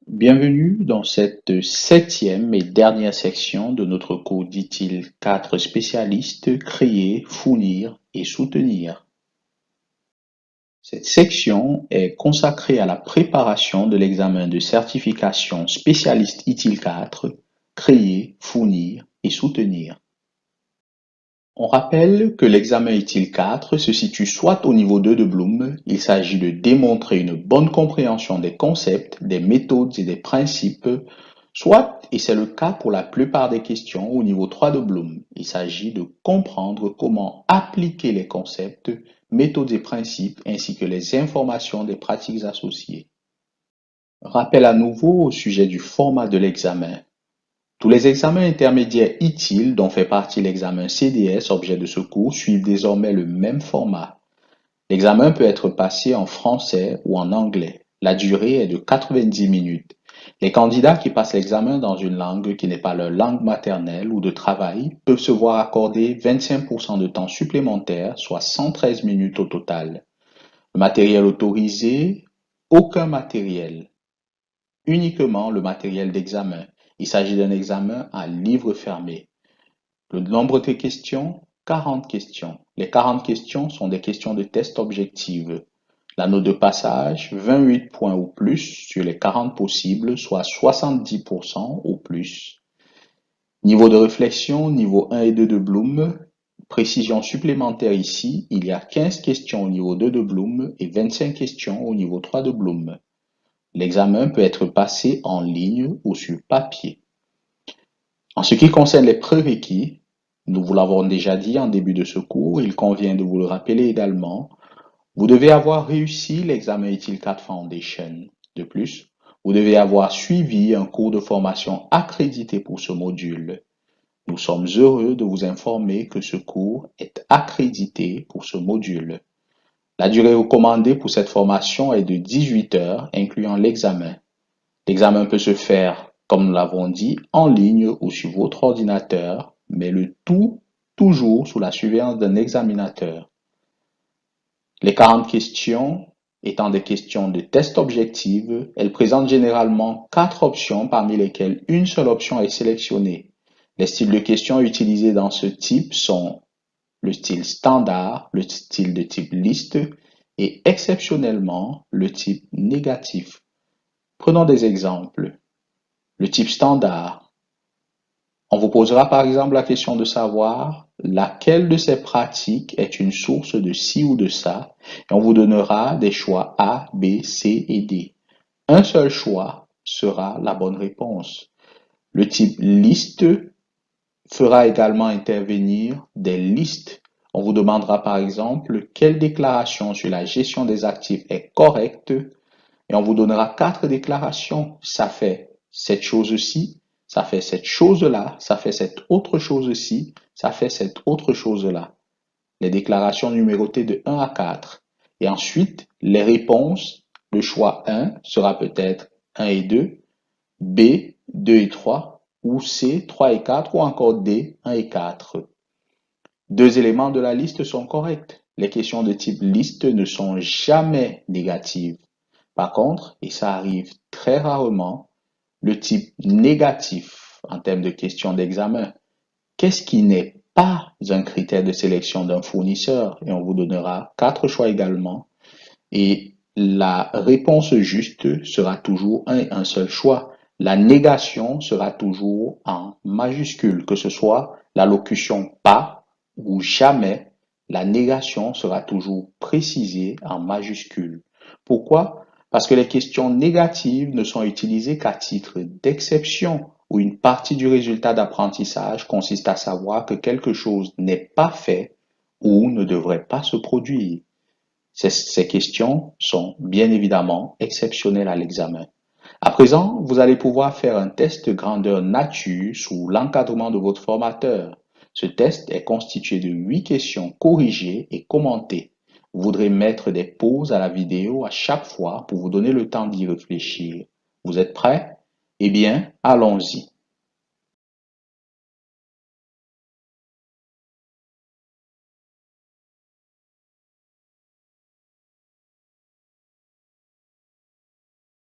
Bienvenue dans cette septième et dernière section de notre cours dit-il 4 spécialistes, créer, fournir et soutenir. Cette section est consacrée à la préparation de l'examen de certification spécialiste ITIL 4, créer, fournir et soutenir. On rappelle que l'examen ITIL 4 se situe soit au niveau 2 de Bloom, il s'agit de démontrer une bonne compréhension des concepts, des méthodes et des principes, soit, et c'est le cas pour la plupart des questions, au niveau 3 de Bloom, il s'agit de comprendre comment appliquer les concepts, méthodes et principes, ainsi que les informations des pratiques associées. Rappel à nouveau au sujet du format de l'examen. Tous les examens intermédiaires ITIL, dont fait partie l'examen CDS, objet de ce cours, suivent désormais le même format. L'examen peut être passé en français ou en anglais. La durée est de 90 minutes. Les candidats qui passent l'examen dans une langue qui n'est pas leur langue maternelle ou de travail peuvent se voir accorder 25% de temps supplémentaire, soit 113 minutes au total. Le matériel autorisé, aucun matériel, uniquement le matériel d'examen. Il s'agit d'un examen à livre fermé. Le nombre de questions, 40 questions. Les 40 questions sont des questions de test objectives. La note de passage, 28 points ou plus sur les 40 possibles, soit 70% ou plus. Niveau de réflexion, niveau 1 et 2 de Bloom. Précision supplémentaire ici, il y a 15 questions au niveau 2 de Bloom et 25 questions au niveau 3 de Bloom. L'examen peut être passé en ligne ou sur papier. En ce qui concerne les prérequis, nous vous l'avons déjà dit en début de ce cours, il convient de vous le rappeler également. Vous devez avoir réussi l'examen ITIL 4 Foundation. De plus, vous devez avoir suivi un cours de formation accrédité pour ce module. Nous sommes heureux de vous informer que ce cours est accrédité pour ce module. La durée recommandée pour cette formation est de 18 heures, incluant l'examen. L'examen peut se faire, comme nous l'avons dit, en ligne ou sur votre ordinateur, mais le tout toujours sous la surveillance d'un examinateur. Les 40 questions étant des questions de test objective, elles présentent généralement 4 options parmi lesquelles une seule option est sélectionnée. Les styles de questions utilisés dans ce type sont le style standard, le style de type liste et exceptionnellement le type négatif. Prenons des exemples. Le type standard. On vous posera par exemple la question de savoir laquelle de ces pratiques est une source de ci ou de ça et on vous donnera des choix A, B, C et D. Un seul choix sera la bonne réponse. Le type liste fera également intervenir des listes. On vous demandera par exemple quelle déclaration sur la gestion des actifs est correcte et on vous donnera 4 déclarations. Ça fait cette chose-ci, ça fait cette chose-là, ça fait cette autre chose-ci, ça fait cette autre chose-là. Les déclarations numérotées de 1 à 4. Et ensuite, les réponses, le choix 1 sera peut-être 1 et 2, B, 2 et 3, ou C, 3 et 4, ou encore D, 1 et 4. Deux éléments de la liste sont corrects. Les questions de type liste ne sont jamais négatives. Par contre, et ça arrive très rarement, le type négatif en termes de questions d'examen. Qu'est-ce qui n'est pas un critère de sélection d'un fournisseur? Et on vous donnera 4 choix également. Et la réponse juste sera toujours un et un seul choix. La négation sera toujours en majuscule, que ce soit la locution pas ou jamais, la négation sera toujours précisée en majuscule. Pourquoi? Parce que les questions négatives ne sont utilisées qu'à titre d'exception, où une partie du résultat d'apprentissage consiste à savoir que quelque chose n'est pas fait ou ne devrait pas se produire. Ces questions sont bien évidemment exceptionnelles à l'examen. À présent, vous allez pouvoir faire un test grandeur nature sous l'encadrement de votre formateur. Ce test est constitué de 8 questions corrigées et commentées. Vous voudrez mettre des pauses à la vidéo à chaque fois pour vous donner le temps d'y réfléchir. Vous êtes prêts? Eh bien, allons-y.